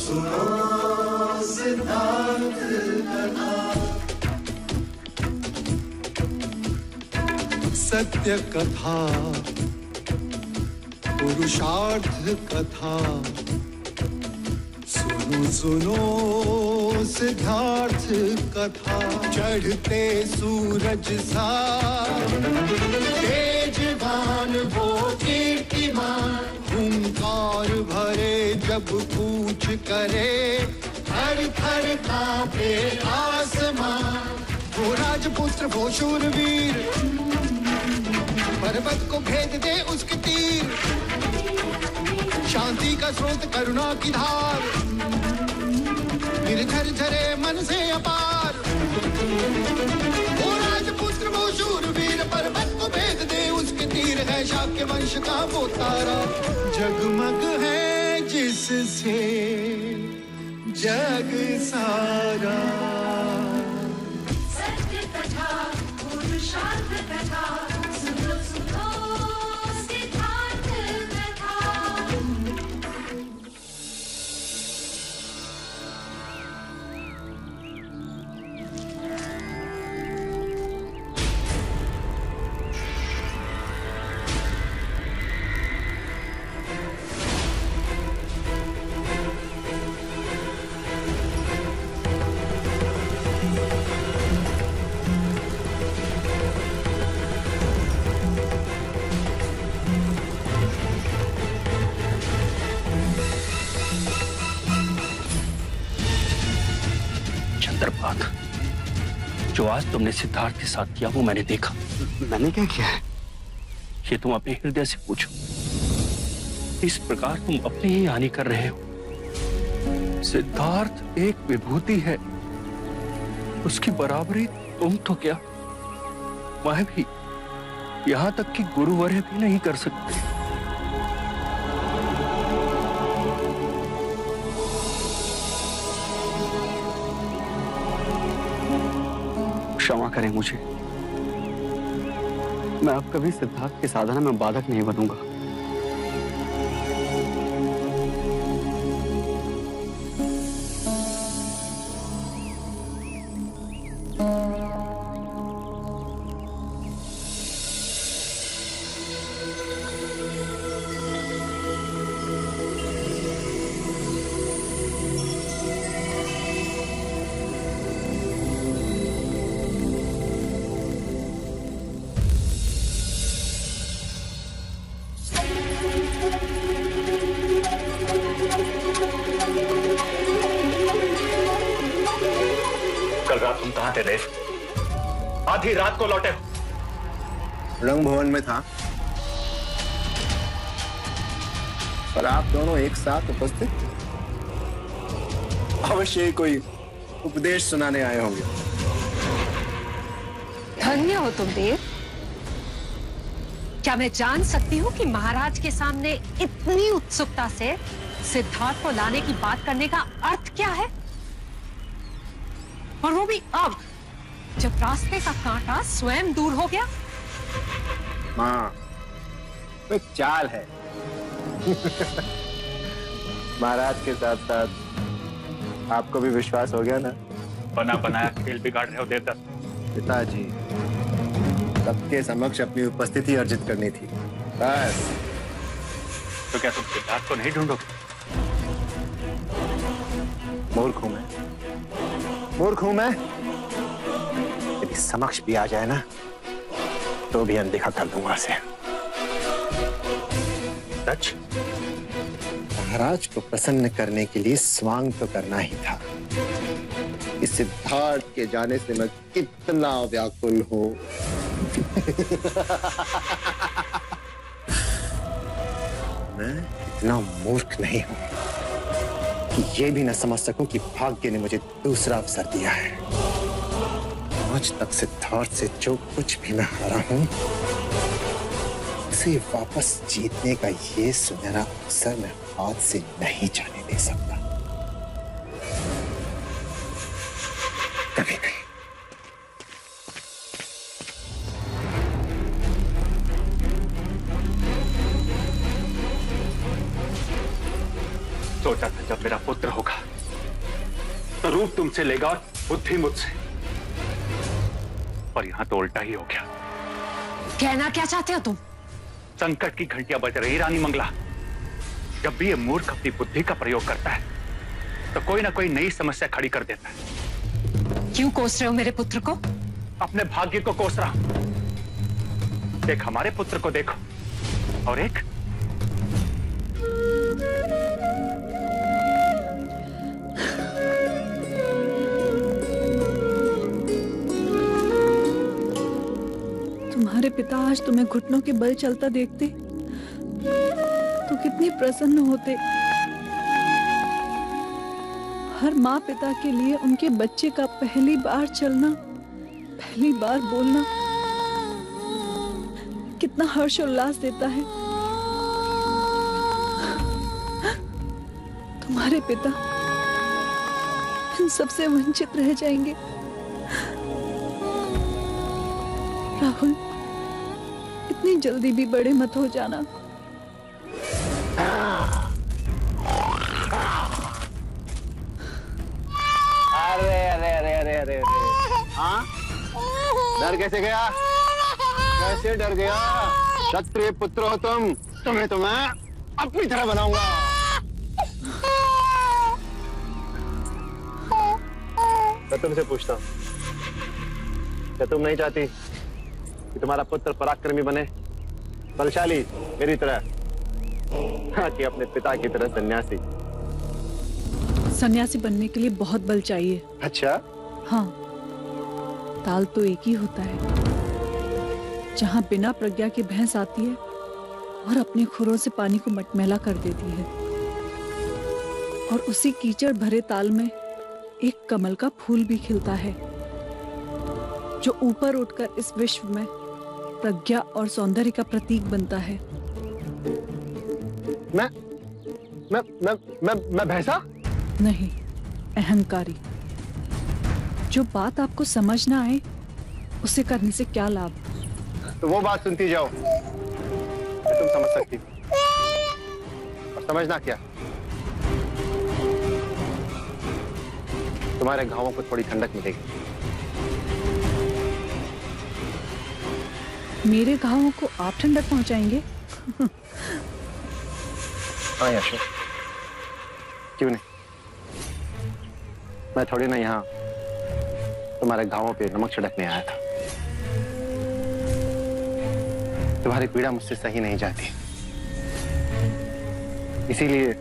सुनो सिद्धार्थ कथा। सत्य कथा, पुरुषार्थ कथा, सुनो सुनो सिद्धार्थ कथा। चढ़ते सूरज सा तेजवान वो कीर्तिमान, हुंकार भरे जब कूच करे, थर थर कांपे आसमान। वो राजपुत्र वो शूरवीर, पर्वत को भेद दे उसके तीर, शांति का स्रोत करुणा की धार, निर्झर झरे मन से अपार। वो राजपुत्र वो शूरवीर, पर्वत को भेद दे उसके तीर, है शाक्य वंश का वो तारा, जगमग है जिससे जग सारा। सत्य कथा, पुरुषार्थ कथा, सुनो सुनो सिद्धार्थ कथा। चंद्रपात, जो आज तुमने सिद्धार्थ के साथ किया वो मैंने देखा। मैंने क्या किया है? ये तुम अपने हृदय से पूछो। इस प्रकार तुम अपनी ही हानि कर रहे हो। सिद्धार्थ एक विभूति है, उसकी बराबरी तुम तो क्या, वह भी, यहां तक कि गुरुवर्य भी नहीं कर सकते। क्षमा करें मुझे, मैं अब कभी सिद्धार्थ की साधना में बाधक नहीं बनूंगा। कल रात तुम कहां थे देव? आधी रात को लौटे। रंग भवन में था, पर आप दोनों एक साथ उपस्थित, अवश्य ही कोई उपदेश सुनाने आए होंगे। धन्य हो तुम देव। क्या मैं जान सकती हूँ कि महाराज के सामने इतनी उत्सुकता से सिद्धार्थ को लाने की बात करने का अर्थ क्या है? और वो भी अब, जब रास्ते का कांटा स्वयं दूर हो गया। माँ, एक चाल है। महाराज के साथ साथ आपको भी विश्वास हो गया ना? बना बनाया खेल बिगाड़ रहे हो देवदत्त। पिताजी, सबके समक्ष अपनी उपस्थिति अर्जित करनी थी, बस। तो क्या तुम सिद्धार्थ को नहीं ढूंढोगे? मूर्ख हूं मैं, मूर्ख हूं मैं। यदि समक्ष भी आ जाए ना, तो भी अनदेखा कर दूंगा उसे। सच? महाराज को प्रसन्न करने के लिए स्वांग तो करना ही था। इस सिद्धार्थ के जाने से मैं कितना व्याकुल हूं। मैं इतना मूर्ख नहीं हूं कि ये भी न समझ सकूं कि भाग्य ने मुझे दूसरा अवसर दिया है। आज तक सिद्धार्थ से जो कुछ भी मैं हारा हूं, उसे वापस जीतने का ये सुनहरा अवसर मैं हाथ से नहीं जाने दे सकता। कभी नहीं। सोचा था जब मेरा पुत्र होगा तो रूप तुमसे लेगा और बुद्धि मुझसे, पर यहां तो उल्टा ही हो गया। कहना क्या चाहते हो तुम? संकट की घंटियां बज रही रानी मंगला। जब भी ये मूर्ख अपनी बुद्धि का प्रयोग करता है तो कोई ना कोई नई समस्या खड़ी कर देता है। क्यों कोस रहे हो मेरे पुत्र को? अपने भाग्य को कोस रहा हूं। एक हमारे पुत्र को देखो और एक तुम्हारे पिता आज तुम्हें घुटनों के बल चलता देखते तो कितने प्रसन्न होते। हर माँ पिता के लिए उनके बच्चे का पहली बार चलना, पहली बार बोलना कितना हर्ष उल्लास देता है। तुम्हारे पिता इन सबसे वंचित रह जाएंगे। राहुल, इतनी जल्दी भी बड़े मत हो जाना। अरे अरे अरे अरे अरे अरे, हाँ डर कैसे गया? कैसे डर गया? क्षत्रिय पुत्र हो तुम, तुम्हें तो मैं अपनी तरह बनाऊंगा। मैं तुमसे पूछता हूँ, क्या तुम नहीं चाहती कि तुम्हारा पुत्र पराक्रमी बने, बलशाली मेरी तरह, हाँ, कि अपने पिता की तरह सन्यासी? सन्यासी बनने के लिए बहुत बल चाहिए। अच्छा, हाँ, ताल तो एक ही होता है। जहाँ बिना प्रज्ञा की भैंस आती है और अपने खुरों से पानी को मटमैला कर देती है, और उसी कीचड़ भरे ताल में एक कमल का फूल भी खिलता है जो ऊपर उठकर इस विश्व में प्रज्ञा और सौंदर्य का प्रतीक बनता है। मैं भैंसा? नहीं, अहंकारी। जो बात आपको समझ ना आए उसे करने से क्या लाभ? तो वो बात सुनती जाओ जो तुम समझ सकती, और समझना क्या, तुम्हारे घावों को थोड़ी ठंडक मिलेगी। मेरे घावों को आप ठंडक पहुंचाएंगे? हाँ यशो, क्यों नहीं। मैं थोड़ी ना यहाँ तुम्हारे घावों पे नमक छिड़कने आया था। तुम्हारी पीड़ा मुझसे सही नहीं जाती, इसीलिए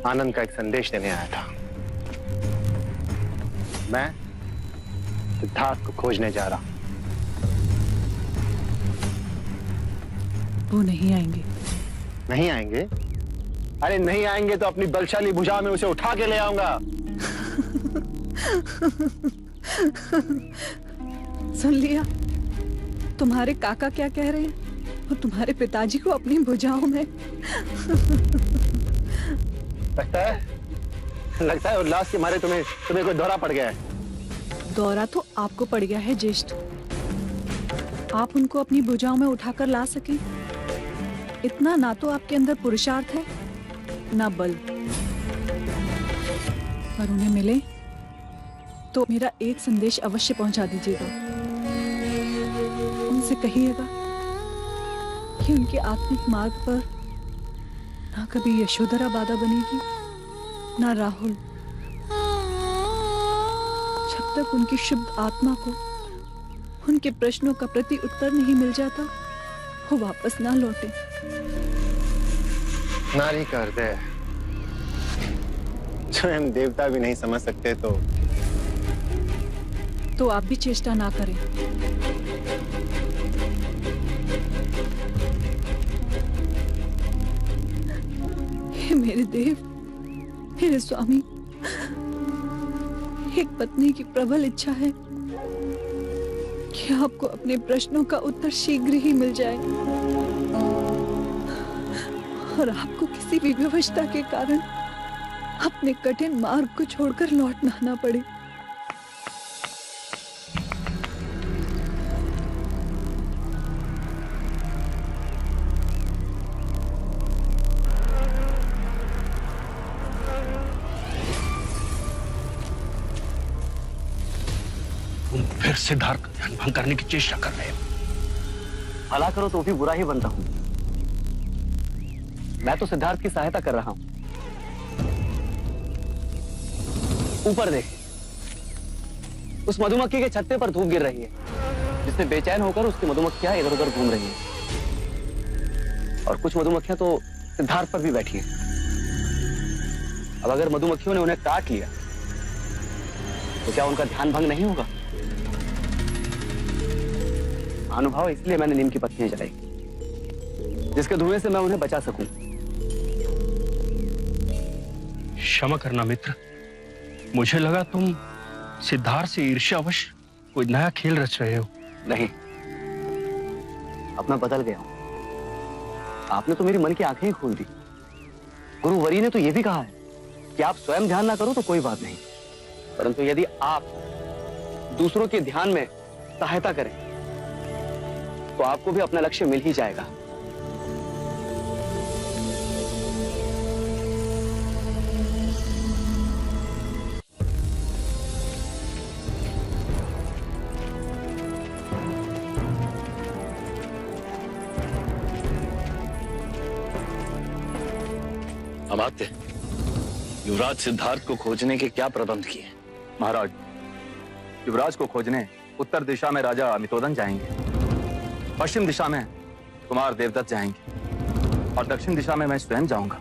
आनंद का एक संदेश देने आया था। मैं सिद्धार्थ को खोजने जा रहा हूं। वो नहीं आएंगे। नहीं आएंगे? अरे नहीं आएंगे तो अपनी बलशाली भुजा में उसे उठा के ले आऊंगा। सुन लिया? तुम्हारे काका क्या कह रहे हैं? और तुम्हारे पिताजी को अपनी भुजाओं में। लगता है उल्लास के मारे तुम्हें कोई दौरा पड़ गया है। दौरा तो आपको पड़ गया है ज्येष्ठ। आप उनको अपनी भुजाओं में उठाकर ला सके, इतना ना तो आपके अंदर पुरुषार्थ है ना बल। पर उन्हें मिले तो मेरा एक संदेश अवश्य पहुंचा दीजिएगा। उनसे कहिएगा कि उनके आत्मिक मार्ग पर ना कभी यशोधरा बाधा बनेगी ना राहुल। जब तक उनकी शुद्ध आत्मा को उनके प्रश्नों का प्रति उत्तर नहीं मिल जाता, वो वापस ना लौटे। नारी का हृदय स्वयं देवता भी नहीं समझ सकते तो आप भी चेष्टा ना करें। हे मेरे देव, मेरे स्वामी, एक पत्नी की प्रबल इच्छा है कि आपको अपने प्रश्नों का उत्तर शीघ्र ही मिल जाए और आपको किसी भी विवशता के कारण अपने कठिन मार्ग को छोड़कर लौटना ना पड़े। सिद्धार्थ का ध्यान भंग करने की चेष्टा कर रहे हो। भला करो तो भी बुरा ही बनता हूं। मैं तो सिद्धार्थ की सहायता कर रहा हूं। ऊपर देख, उस मधुमक्खी के छत्ते पर धूप गिर रही है, जिससे बेचैन होकर उसकी मधुमक्खियां इधर उधर घूम रही हैं। और कुछ मधुमक्खियां तो सिद्धार्थ पर भी बैठी हैं। अब अगर मधुमक्खियों ने उन्हें काट लिया तो क्या उनका ध्यान भंग नहीं होगा? अनुभव, इसलिए मैंने नीम की पत्तियां जलाई, जिसके धुएं से मैं उन्हें बचा सकूं। क्षमा करना मित्र, मुझे लगा तुम सिद्धार्थ से ईर्ष्यावश कोई नया खेल रच रहे हो। नहीं, अब मैं बदल गया हूं। आपने तो मेरी मन की आंखें ही खोल दी। गुरुवरी ने तो यह भी कहा है कि आप स्वयं ध्यान ना करो तो कोई बात नहीं, परंतु यदि आप दूसरों के ध्यान में सहायता करें तो आपको भी अपना लक्ष्य मिल ही जाएगा। अमात्य, युवराज सिद्धार्थ को खोजने के क्या प्रबंध किए? महाराज, युवराज को खोजने उत्तर दिशा में राजा अमितोदन जाएंगे, पश्चिम दिशा में कुमार देवदत्त जाएंगे और दक्षिण दिशा में मैं स्वयं जाऊंगा।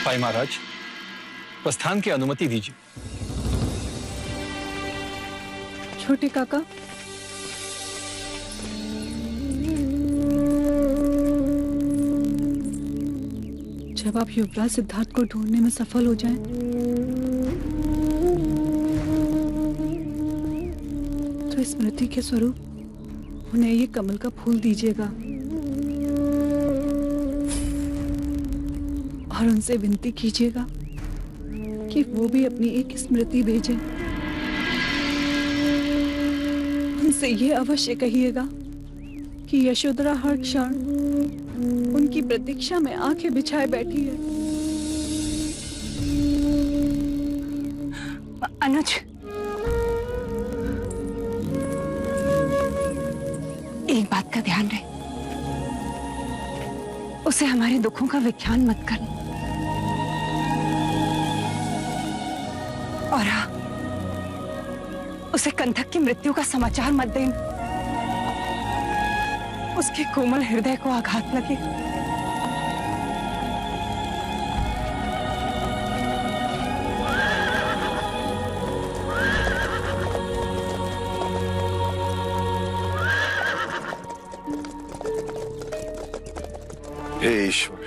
भाई महाराज, प्रस्थान की अनुमति दीजिए। छोटे काका, जब आप युवराज सिद्धार्थ को ढूंढने में सफल हो जाएं, तो स्मृति के स्वरूप उन्हें ये कमल का फूल दीजिएगा और उनसे विनती कीजिएगा कि वो भी अपनी एक स्मृति भेजें। उनसे ये अवश्य कहिएगा कि यशोधरा हर क्षण उनकी प्रतीक्षा में आंखें बिछाए बैठी है। अनुज, एक बात का ध्यान रहे, उसे हमारे दुखों का विख्यान मत करना। और हाँ, उसे कंथक की मृत्यु का समाचार मत देना, उसके कोमल हृदय को आघात लगे। हे ईश्वर,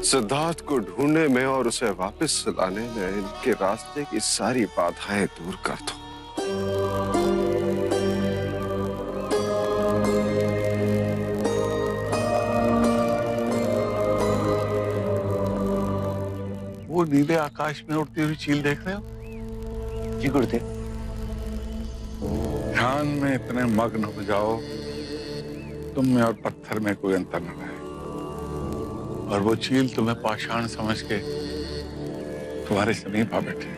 सिद्धार्थ को ढूंढने में और उसे वापस लाने में इनके रास्ते की सारी बाधाएं दूर कर दो। वो नीले आकाश में उड़ती हुई चील देख रहे हो? जी गुरुदेव। ध्यान में इतने मग्न हो जाओ तुम में और पत्थर में कोई अंतर न रहे, और वो चील तुम्हें पाषाण समझ के तुम्हारे समीप आ बैठे।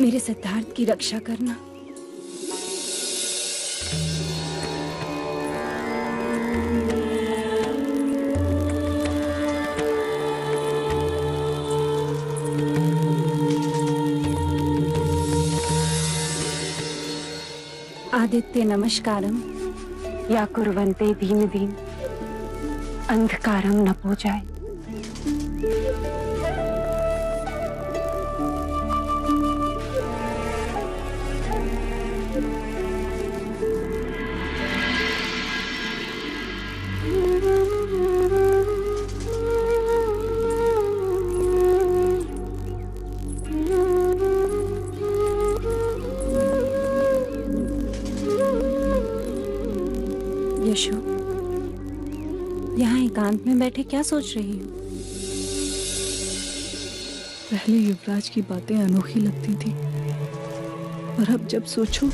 मेरे सिद्धार्थ की रक्षा करना। आदित्य नमस्कारम या कुर्वन्ते दीन दीन अंधकारम न हो जाए। यशो, यहाँ एकांत में बैठे क्या सोच रही हो? पहले युवराज की बातें अनोखी लगती थी, और अब जब सोचो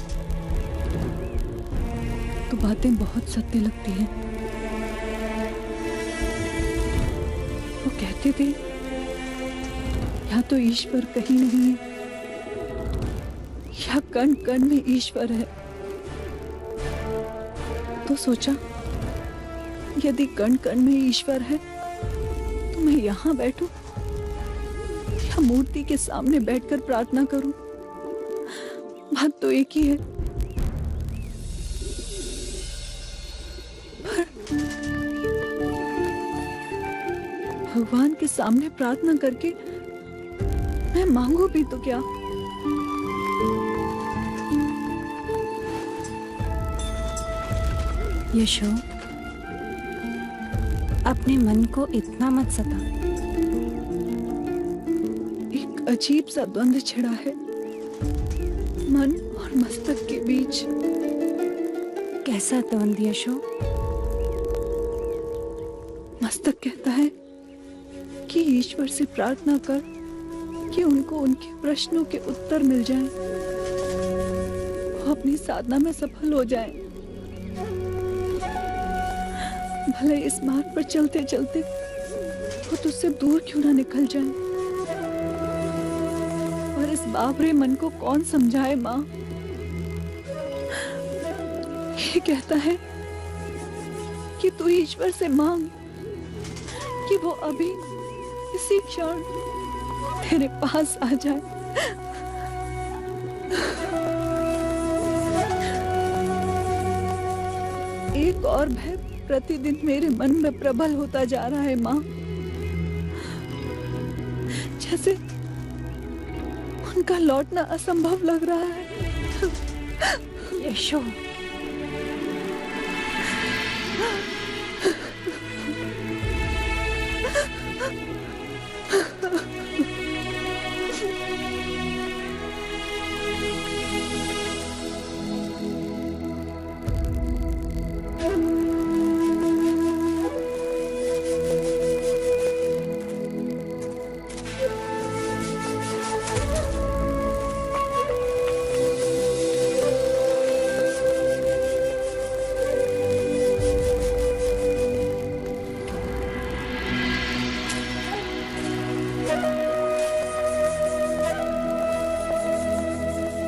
तो बातें बहुत सत्य लगती हैं। वो कहते थे या तो ईश्वर कहीं नहीं है, या कण कण में ईश्वर है। तो सोचा, यदि कण कण में ईश्वर है तो मैं यहाँ बैठूं या मूर्ति के सामने बैठकर प्रार्थना करूं? बात तो एक ही है। पर भगवान के सामने प्रार्थना करके मैं मांगू भी तो क्या? यशो, अपने मन को इतना मत सता। एक अजीब सा द्वंद्व छिड़ा है मन और मस्तक के बीच। कैसा द्वंद्व यशो? मस्तक कहता है कि ईश्वर से प्रार्थना कर कि उनको उनके प्रश्नों के उत्तर मिल जाएं, वो अपनी साधना में सफल हो जाएं। भले इस मार्ग पर चलते चलते वो तुझसे दूर क्यों ना निकल जाए। और इस बाबरे मन को कौन समझाए माँ? ये कहता है कि तू ईश्वर से मांग कि वो अभी इसी क्षण तेरे पास आ जाए। एक और भय प्रतिदिन मेरे मन में प्रबल होता जा रहा है माँ, जैसे उनका लौटना असंभव लग रहा है। यशो,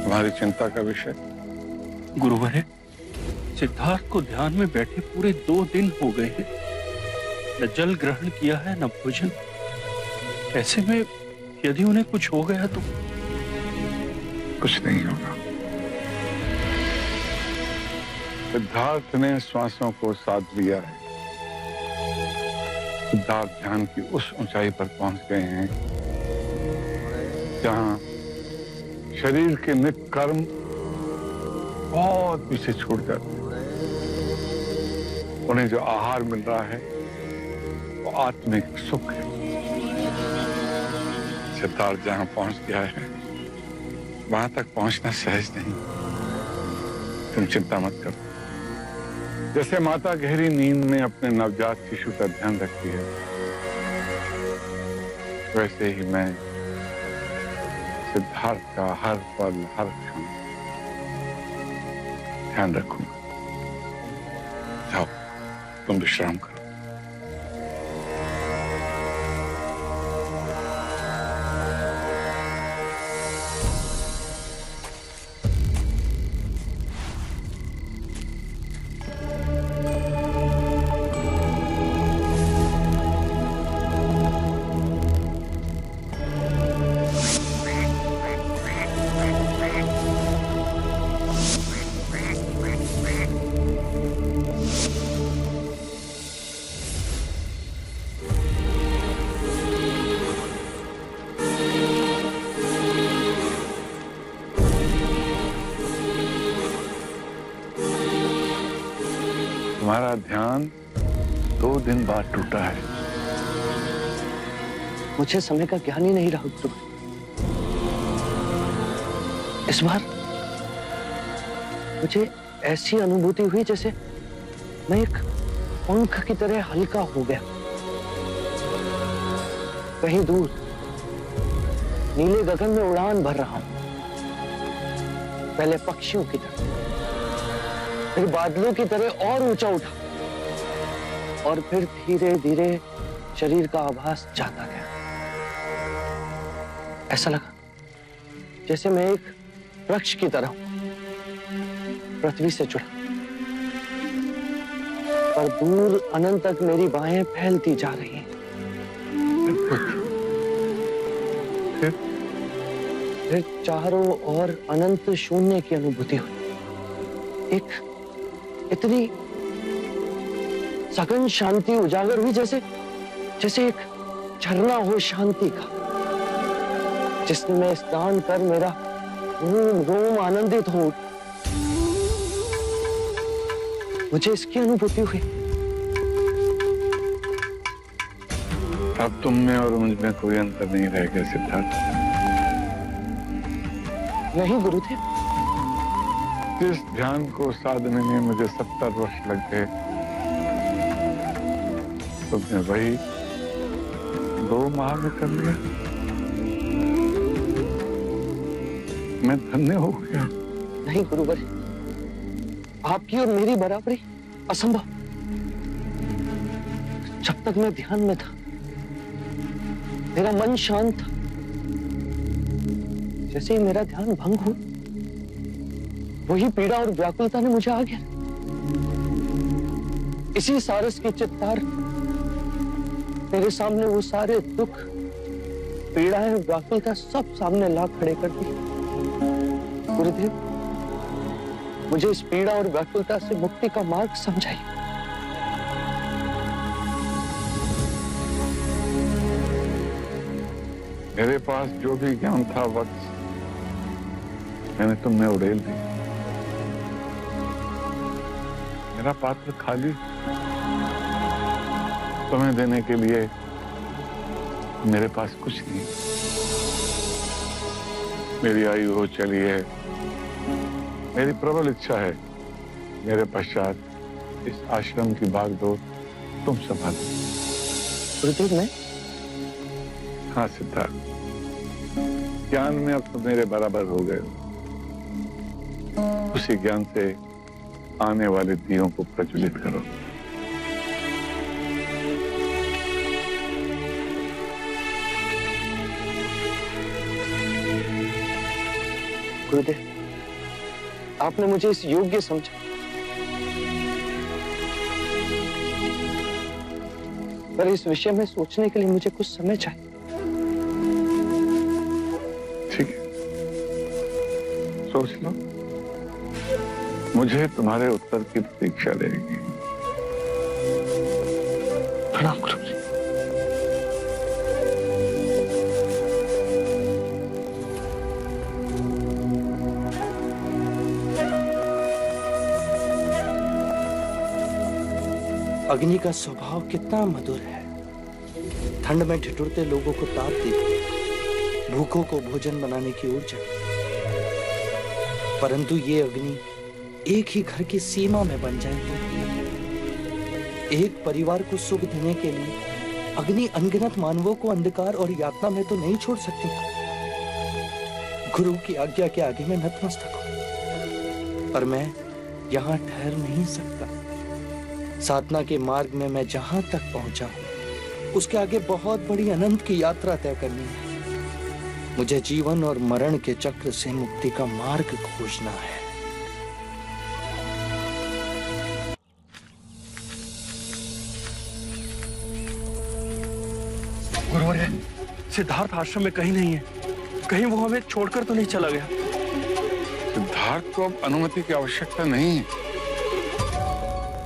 तुम्हारी चिंता का विषय? गुरुवर है, सिद्धार्थ को ध्यान में बैठे पूरे 2 दिन हो गए हैं। न जल ग्रहण किया है न भोजन। ऐसे में यदि उन्हें कुछ हो गया तो? कुछ नहीं होगा। सिद्धार्थ ने श्वासों को साध लिया है। सिद्धार्थ ध्यान की उस ऊंचाई पर पहुंच गए हैं जहां शरीर के नित्य कर्म बहुत पीछे छूट जाते हैं। उन्हें जो आहार मिल रहा है वो आत्मिक सुख है। सिद्धार्थ जहां पहुंच गया है वहां तक पहुंचना सहज नहीं। तुम चिंता मत करो। जैसे माता गहरी नींद में अपने नवजात शिशु का ध्यान रखती है, वैसे ही मैं सिद्धार्थ का हर पल हर क्षण ध्यान रखूंगा। जाओ, तुम विश्राम करो। तुम्हारा ध्यान 2 दिन बाद टूटा है। मुझे समय का ज्ञान ही नहीं रहा गुरु। इस बार मुझे ऐसी अनुभूति हुई जैसे मैं एक पंख की तरह हल्का हो गया। कहीं दूर नीले गगन में उड़ान भर रहा हूं, पहले पक्षियों की तरह, फिर बादलों की तरह और ऊंचा उठा, और फिर धीरे धीरे शरीर का आभास जाता गया। ऐसा लगा जैसे मैं एक वृक्ष की तरह पृथ्वी से जुड़ा, पर दूर अनंत तक मेरी बाहें फैलती जा रही हैं। फिर चारों ओर अनंत शून्य की अनुभूति हुई। एक इतनी सघन शांति उजागर हुई, जैसे एक झरना हो शांति का, जिसमें स्नान कर मेरा रोम रोम आनंदित हो। मुझे इसकी अनुभूति हुई। अब तुम में और मुझ में कोई अंतर नहीं रह गया सिद्धार्थ। नहीं गुरुदेव। जिस ध्यान को साधने में मुझे 70 वर्ष लग गए, तुमने वही 2 माह में कर लिया। मैं धन्य हो गया। नहीं गुरुवर, आपकी और मेरी बराबरी असंभव। जब तक मैं ध्यान में था, मेरा मन शांत था। जैसे ही मेरा ध्यान भंग हुआ, वही पीड़ा और व्याकुलता ने मुझे आ गया। इसी सारस की चित्तार मेरे सामने वो सारे दुख, पीड़ाएं, व्याकुलता सब सामने ला खड़े कर दी। गुरुदेव, मुझे इस पीड़ा और व्याकुलता से मुक्ति का मार्ग समझाइए। मेरे पास जो भी ज्ञान था वक्त मैंने तुमने उड़ेल दी। मेरा पात्र खाली, तुम्हें देने के लिए मेरे पास कुछ नहीं। मेरी आयु हो चली है, मेरी प्रबल इच्छा है मेरे पश्चात इस आश्रम की बागडोर तुम संभालो। गुरुदेव, मैं? हाँ सिद्धार्थ, ज्ञान में अब तुम मेरे बराबर हो गए हो। उसी ज्ञान से आने वाले दियों को प्रज्वलित करो। गुरुदेव, आपने मुझे इस योग्य समझा, पर इस विषय में सोचने के लिए मुझे कुछ समय चाहिए। ठीक है, सोच लो। मुझे तुम्हारे उत्तर की प्रतीक्षा रहेगी। प्रणाम गुरु जी। अग्नि का स्वभाव कितना मधुर है। ठंड में ठिठुरते लोगों को ताप देती, भूखों को भोजन बनाने की ऊर्जा। परंतु ये अग्नि एक ही घर की सीमा में बन जाएगी। एक परिवार को सुख देने के लिए अग्नि अनगिनत मानवों को अंधकार और यातना में तो नहीं छोड़ सकती। गुरु की आज्ञा के आगे मैं नतमस्तक हूं, पर मैं यहां ठहर नहीं सकता। साधना के मार्ग में मैं जहां तक पहुंचा हूं, उसके आगे बहुत बड़ी अनंत की यात्रा तय करनी है। मुझे जीवन और मरण के चक्र से मुक्ति का मार्ग खोजना है। गुरुवर्य, सिद्धार्थ आश्रम में कहीं नहीं है। कहीं वो हमें छोड़कर तो नहीं चला गया? सिद्धार्थ को अब अनुमति की आवश्यकता नहीं है,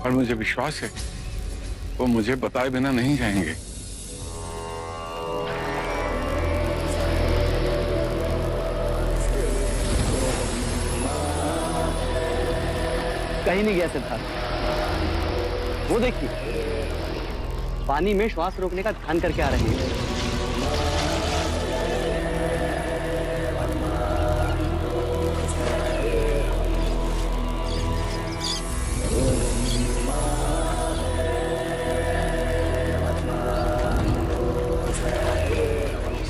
और मुझे विश्वास है वो मुझे बताए बिना नहीं जाएंगे। कहीं नहीं गया सिद्धार्थ। वो देखिए, पानी में श्वास रोकने का ध्यान करके आ रहे हैं।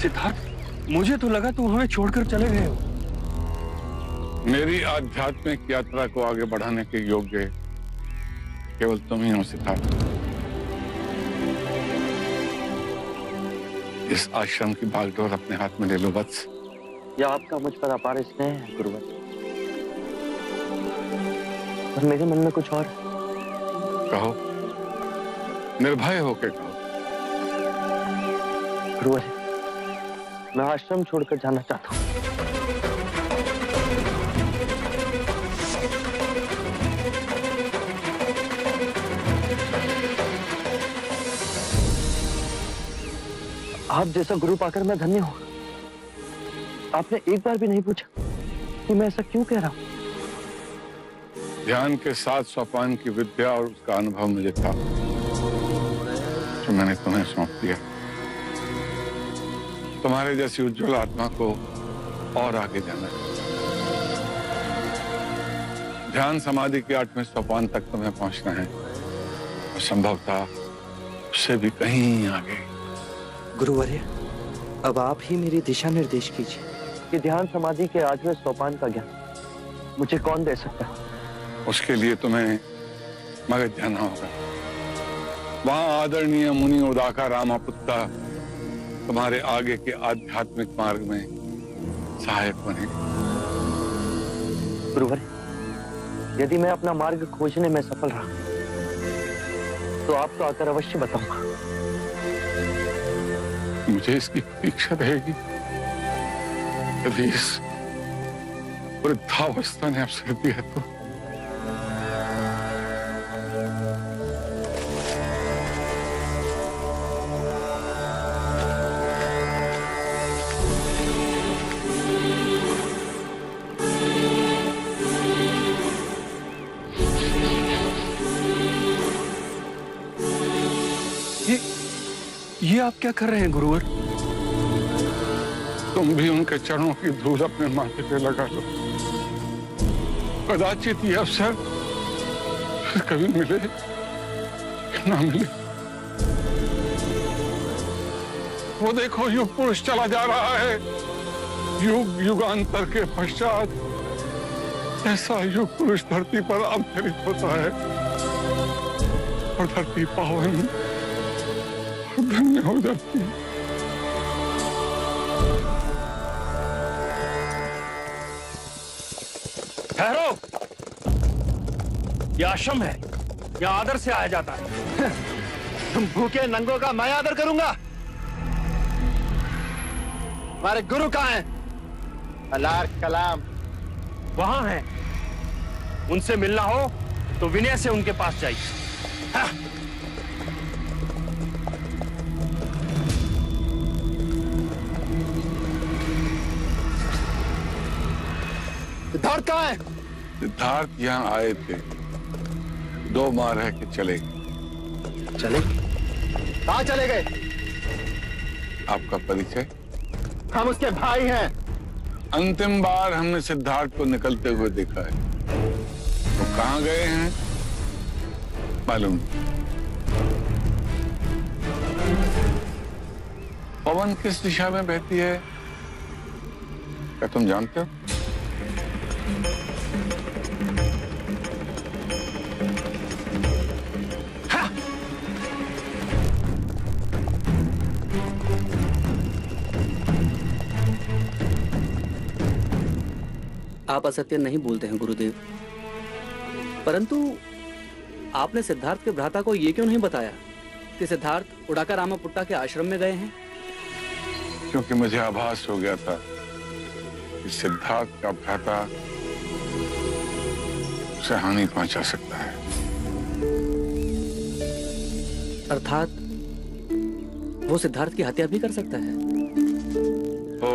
सिद्धार्थ, मुझे तो लगा तुम हमें छोड़कर चले गए हो। मेरी आध्यात्मिक यात्रा को आगे बढ़ाने के योग्य केवल तुम ही हो सिद्धार्थ। इस आश्रम की बागडोर अपने हाथ में ले लो वत्स। यह आपका मुझ पर अपार स्नेह है गुरुवर, और मेरे मन में कुछ और। कहो, निर्भय होकर कहो। गुरुवर, मैं आश्रम छोड़कर जाना चाहता हूँ। आप जैसा गुरु पाकर मैं धन्य हूं। आपने एक बार भी नहीं पूछा कि मैं ऐसा क्यों कह रहा हूं। ध्यान के साथ सोपान की विद्या और उसका अनुभव मुझे था, जो मैंने तुम्हें सौंप दिया। तुम्हारे जैसी उज्जवल आत्मा को और आगे जाना है। ध्यान समाधि के 8वें सोपान तक तुम्हें पहुंचना है, और संभवतः उससे भी कहीं आगे। गुरुवर्य, अब आप ही मेरी दिशा निर्देश कीजिए कि ध्यान समाधि के 8वें सोपान का ज्ञान मुझे कौन दे सकता है। उसके लिए तुम्हें मगध जाना होगा। वहां आदरणीय मुनि उदाका रामापुत्ता तुम्हारे आगे के आध्यात्मिक मार्ग में सहायक बने। गुरुवर, यदि मैं अपना मार्ग खोजने में सफल रहा तो आपको आकर अवश्य बताऊंगा। मुझे इसकी प्रतीक्षा रहेगी। यदि इस वृद्धावस्था ने अवसर दिया तो। ये आप क्या कर रहे हैं गुरुवर? तुम भी उनके चरणों की धूल अपने माथे पे लगा लो। कदाचित ये अवसर फिर कभी मिले ना मिले। वो देखो, युग पुरुष चला जा रहा है। युग युगांतर के पश्चात ऐसा युग पुरुष धरती पर अवतरित होता है, और धरती पावन धन्य हो जाती है। ठहरो, यह आश्रम है, यहाँ आदर से आया जाता है। तुम भूखे नंगों का मैं आदर करूंगा? हमारे गुरु कहाँ हैं? अलार कलाम वहां है। उनसे मिलना हो तो विनय से उनके पास जाइए। हाँ। सिद्धार्थ कहाँ है? सिद्धार्थ यहाँ आए थे, 2 माह रह के चले चले? कहाँ चले गए? आपका परिचय? हम उसके भाई हैं। अंतिम बार हमने सिद्धार्थ को निकलते हुए देखा है। वो कहाँ गए हैं मालूम? पवन किस दिशा में बहती है क्या तुम जानते हो? आप असत्य नहीं बोलते हैं गुरुदेव, परंतु आपने सिद्धार्थ के भ्राता को यह क्यों नहीं बताया कि सिद्धार्थ उड़ाका रामापुट्टा के आश्रम में गए हैं? क्योंकि मुझे आभास हो गया था कि सिद्धार्थ का भ्राता उसे हानि पहुंचा सकता है। अर्थात वो सिद्धार्थ की हत्या भी कर सकता है। ओ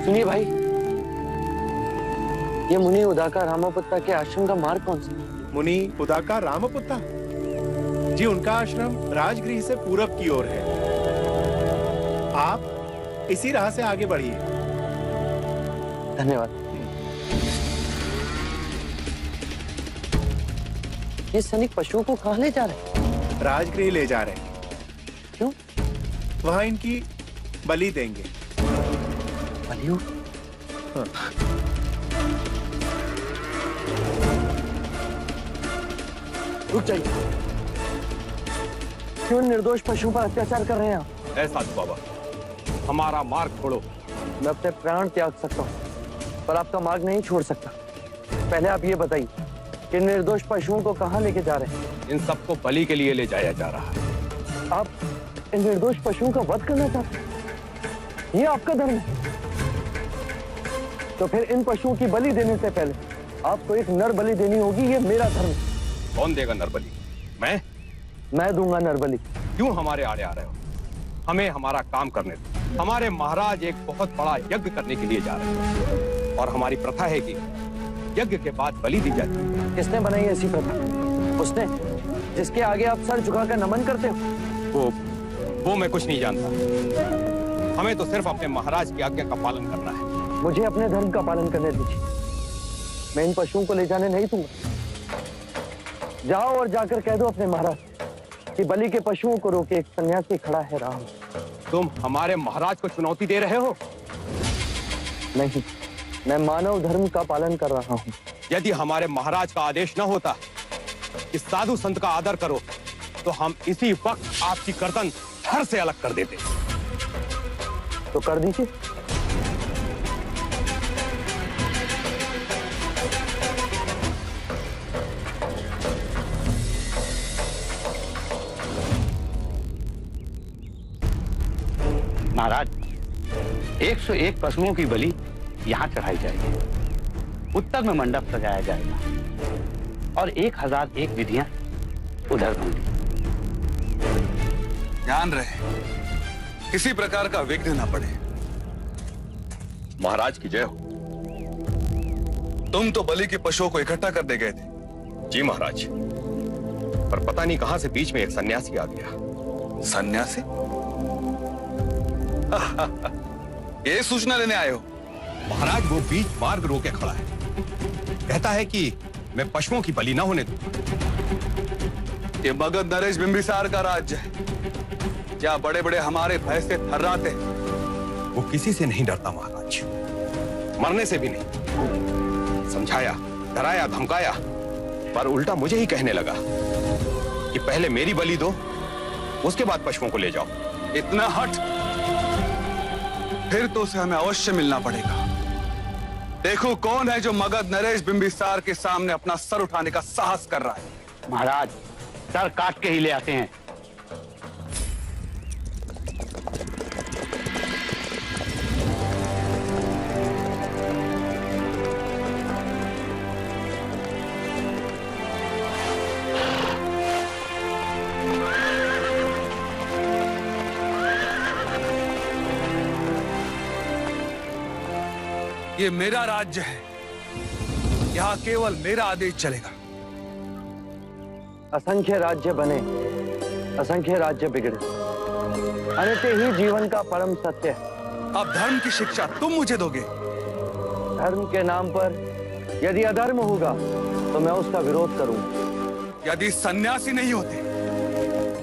सुनिए भाई, ये मुनि उदाका रामापुत्ता के आश्रम का मार्ग कौन सा? मुनि उदाका रामापुत्ता जी, उनका आश्रम राजगृह से पूरब की ओर है। आप इसी राह से आगे बढ़िए। धन्यवाद। ये सैनिक पशुओं को कहाँ ले जा रहे हैं? राजगृह ले जा रहे हैं। क्यों? वहां इनकी बलि देंगे। बलियों? हाँ। रुक जाइए। क्यों निर्दोष पशुओं पर अत्याचार कर रहे हैं आप? ऐसा साधु बाबा, हमारा मार्ग छोड़ो। मैं अपने प्राण त्याग सकता हूँ, पर आपका मार्ग नहीं छोड़ सकता। पहले आप ये बताइए कि निर्दोष पशुओं को कहाँ लेके जा रहे हैं? इन सबको बलि के लिए ले जाया जा रहा है। आप इन निर्दोष पशुओं का वध करना चाहते हैं? ये आपका धर्म है। तो फिर इन पशुओं की बलि देने से पहले आपको एक नर बलि देनी होगी। ये मेरा धर्म है। कौन देगा नरबली? मैं दूंगा नरबली। क्यों हमारे आड़े आ रहे हो? हमें हमारा काम करने दो। हमारे महाराज एक बहुत बड़ा यज्ञ करने के लिए जा रहे हैं और हमारी प्रथा है कि यज्ञ के बाद बलि दी जाती है। किसने बनाई ऐसी प्रथा? उसने जिसके आगे आप सर झुकाकर नमन करते हो। वो मैं कुछ नहीं जानता। हमें तो सिर्फ अपने महाराज की आज्ञा का पालन करना है। मुझे अपने धर्म का पालन करने दीजिए। मैं इन पशुओं को ले जाने नहीं दूंगा। जाओ और जाकर कह दो अपने महाराज कि बलि के पशुओं को रोके एक सन्यासी खड़ा है राम। तुम हमारे महाराज को चुनौती दे रहे हो? नहीं, मैं मानव धर्म का पालन कर रहा हूँ। यदि हमारे महाराज का आदेश न होता कि साधु संत का आदर करो, तो हम इसी वक्त आपकी गर्दन धड़ से अलग कर देते। तो कर दीजिए। महाराज, 101 पशुओं की बलि यहाँ चढ़ाई जाएगी। उत्तर में मंडप सजाया जाएगा और 1001 विधियां उधर होंगी। ध्यान रहे किसी प्रकार का विघ्न न पड़े। महाराज की जय हो। तुम तो बलि के पशुओं को इकट्ठा करने गए थे। जी महाराज, पर पता नहीं कहां से बीच में एक सन्यासी आ गया। सन्यासी? ये सूचना लेने आए हो? महाराज, वो बीच मार्ग रोके खड़ा है। कहता है कि मैं पशुओं की बलि ना होने दूं। ये मगध नरेश बिंबिसार का राज्य है। क्या बड़े बड़े हमारे भय से थर्राते? वो किसी से नहीं डरता महाराज, मरने से भी नहीं। समझाया, डराया, धमकाया, पर उल्टा मुझे ही कहने लगा कि पहले मेरी बलि दो, उसके बाद पशुओं को ले जाओ। इतना हट? फिर तो उसे हमें अवश्य मिलना पड़ेगा। देखो कौन है जो मगध नरेश बिंबिसार के सामने अपना सर उठाने का साहस कर रहा है। महाराज, सर काट के ही ले आते हैं। ये मेरा राज्य है। यहां केवल मेरा आदेश चलेगा। असंख्य राज्य बने, असंख्य राज्य बिगड़े, अनित्य ही जीवन का परम सत्य है। अब धर्म की शिक्षा तुम मुझे दोगे? धर्म के नाम पर यदि अधर्म होगा तो मैं उसका विरोध करूंगा। यदि सन्यासी नहीं होते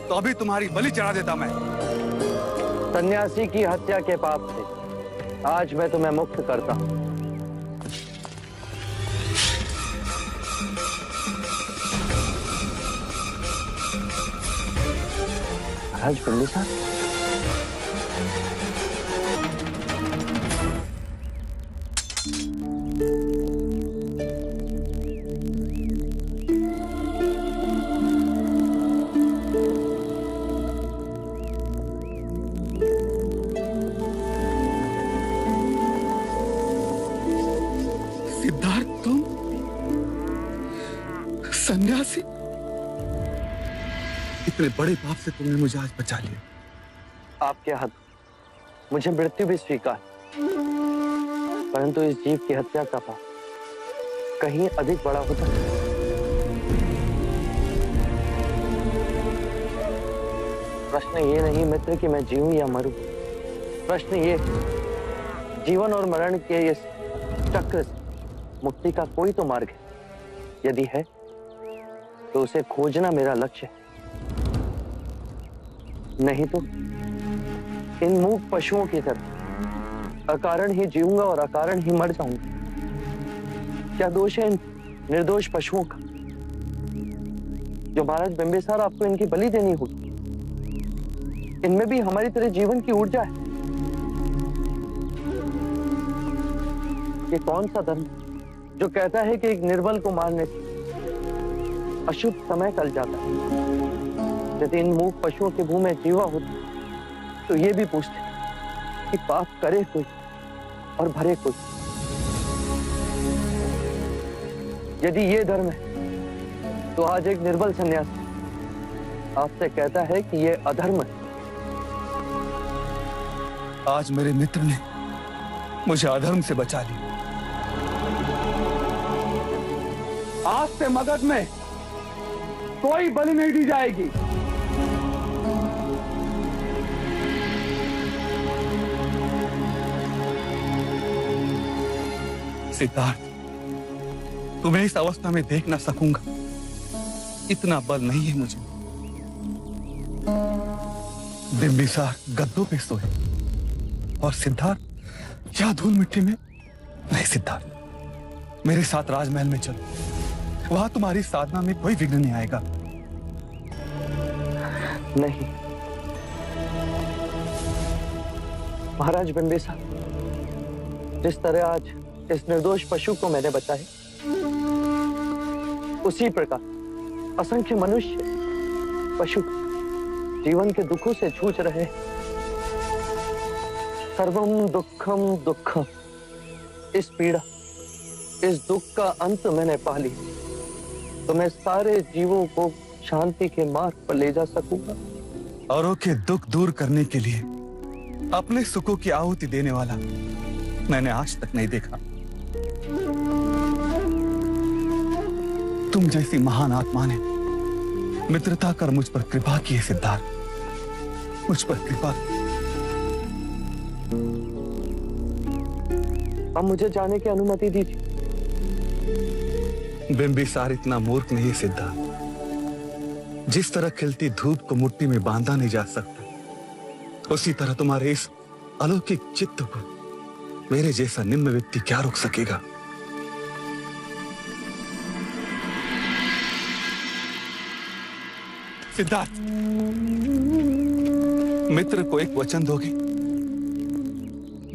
तो अभी तुम्हारी बलि चढ़ा देता मैं। सन्यासी की हत्या के पाप से आज मैं तुम्हें मुक्त करता हूं। महाराज बिंबिसार, सिद्धार्थ, तुम सन्यासी? इतने बड़े पाप से तुमने मुझे आज बचा लिया। आपके हाथ मुझे मृत्यु भी स्वीकार, परंतु इस जीव की हत्या का पाप कहीं अधिक बड़ा होता है। प्रश्न ये नहीं मित्र कि मैं जीऊं या मरूं, प्रश्न ये जीवन और मरण के इस चक्र से मुक्ति का कोई तो मार्ग है। यदि है तो उसे खोजना मेरा लक्ष्य है, नहीं तो इन मूक पशुओं की तरह अकारण ही जीऊंगा और अकारण ही मर जाऊंगा। क्या दोष है इन निर्दोष पशुओं का जो महाराज बिंबिसार आपको इनकी बलि देनी होगी? इनमें भी हमारी तरह जीवन की ऊर्जा है। ये कौन सा धर्म जो कहता है कि एक निर्बल को मारने से अशुभ समय टल जाता है? यदि इन मूक पशुओं के मुंह में जीवा होती तो ये भी पूछते कि पाप करे कोई और भरे कोई। यदि ये धर्म है तो आज एक निर्बल सन्यासी आपसे कहता है कि ये अधर्म है। आज मेरे मित्र ने मुझे अधर्म से बचा लिया। आज से मगध में कोई बलि नहीं दी जाएगी। सिद्धार्थ, तुम्हें इस अवस्था में देख ना सकूंगा, इतना बल नहीं है मुझे। बिंबिसार गद्दों पे सोए और सिद्धार्थ क्या धूल मिट्टी में। नहीं सिद्धार्थ, मेरे साथ राजमहल में चलो, वहां तुम्हारी साधना में कोई विघ्न नहीं आएगा। नहीं महाराज बिंबिसार, जिस तरह आज इस निर्दोष पशु को मैंने बचाया, उसी प्रकार असंख्य मनुष्य पशु जीवन के दुखों से जूझ रहे। सर्वम दुखम दुखम, इस पीड़ा इस दुख का अंत मैंने पा लिया तो मैं सारे जीवों को शांति के मार्ग पर ले जा सकूंगा। औरों के दुख दूर करने के लिए अपने सुखों की आहुति देने वाला मैंने आज तक नहीं देखा। तुम जैसी महान आत्मा ने मित्रता कर मुझ पर कृपा की है सिद्धार्थ, मुझ पर कृपा। अब मुझे जाने की अनुमति दीजिए। बिंबिसार इतना मूर्ख नहीं सिद्धार्थ। जिस तरह खिलती धूप को मुट्ठी में बांधा नहीं जा सकता, उसी तरह तुम्हारे इस अलौकिक चित्त को मेरे जैसा निम्न व्यक्ति क्या रोक सकेगा? सिद्धार्थ, मित्र को एक वचन दोगे?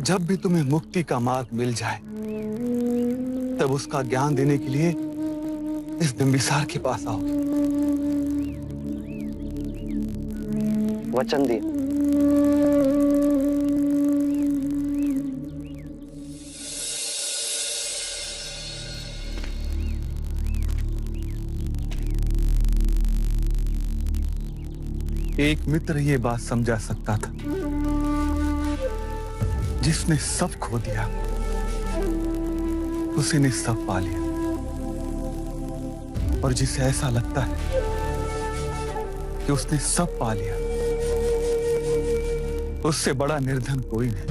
जब भी तुम्हें मुक्ति का मार्ग मिल जाए तब उसका ज्ञान देने के लिए इस बिंबिसार के पास आओ। वचन दिए। एक मित्र ये बात समझा सकता था जिसने सब खो दिया उसी ने सब पा लिया, और जिसे ऐसा लगता है कि उसने सब पा लिया, उससे बड़ा निर्धन कोई नहीं।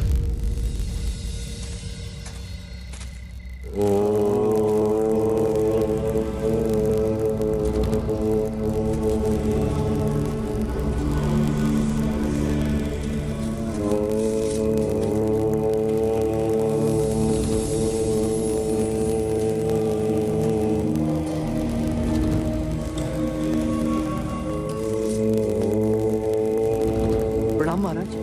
महाराज,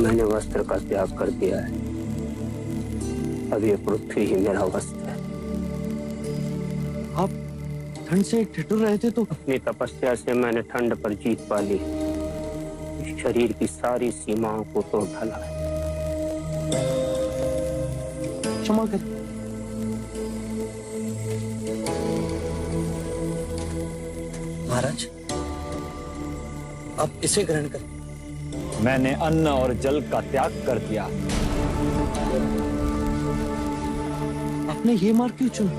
मैंने वस्त्र का त्याग कर दिया है। अब ये पृथ्वी ही मेरा वस्त्र है। आप ठंड से ठिठुर रहे थे तो अपनी तपस्या से मैंने ठंड पर जीत पा ली। शरीर की सारी सीमाओं को तोड़ डाला है। क्षमा करें। महाराज, आप इसे ग्रहण करें। मैंने अन्न और जल का त्याग कर दिया। आपने ये मार्ग क्यों चुना?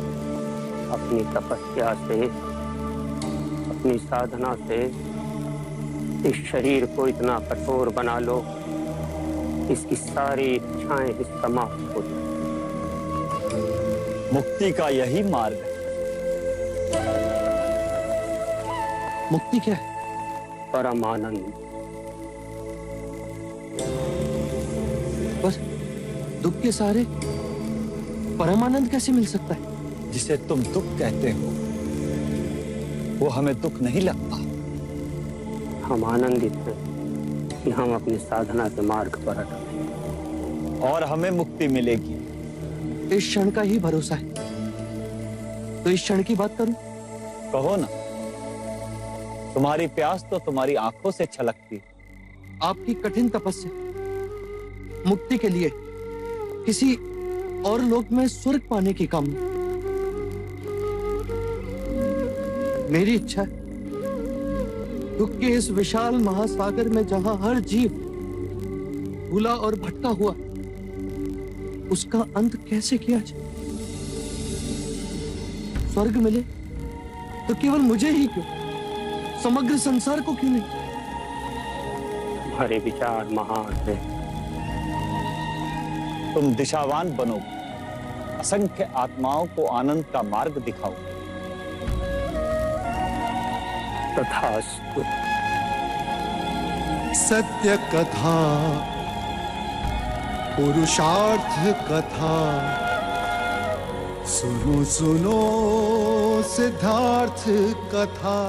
अपनी तपस्या से, अपनी साधना से इस शरीर को इतना कठोर बना लो, इसकी सारी इच्छाएं समाप्त हो जाए। मुक्ति का यही मार्ग है। मुक्ति क्या है? परमानंद। बस दुख के सहारे परमानंद कैसे मिल सकता है? जिसे तुम दुख कहते हो वो हमें दुख नहीं लगता। हम आनंदित हैं कि हम अपनी साधना के मार्ग पर अटल हैं और हमें मुक्ति मिलेगी। इस क्षण का ही भरोसा है, तो इस क्षण की बात करूं? कहो ना। तुम्हारी प्यास तो तुम्हारी आंखों से छलकती है। आपकी कठिन तपस्या मुक्ति के लिए किसी और लोक में स्वर्ग पाने की कामना। मेरी इच्छा है दुख के इस विशाल महासागर में जहां हर जीव भूला और भटका हुआ, उसका अंत कैसे किया जाए। स्वर्ग मिले तो केवल मुझे ही क्यों, समग्र संसार को क्यों नहीं? तुम्हारे विचार महान है। तुम दिशावान बनोगे, असंख्य आत्माओं को आनंद का मार्ग दिखाओगे। तथास्तु। सत्य कथा, पुरुषार्थ कथा, सुनो सुनो सिद्धार्थ कथा।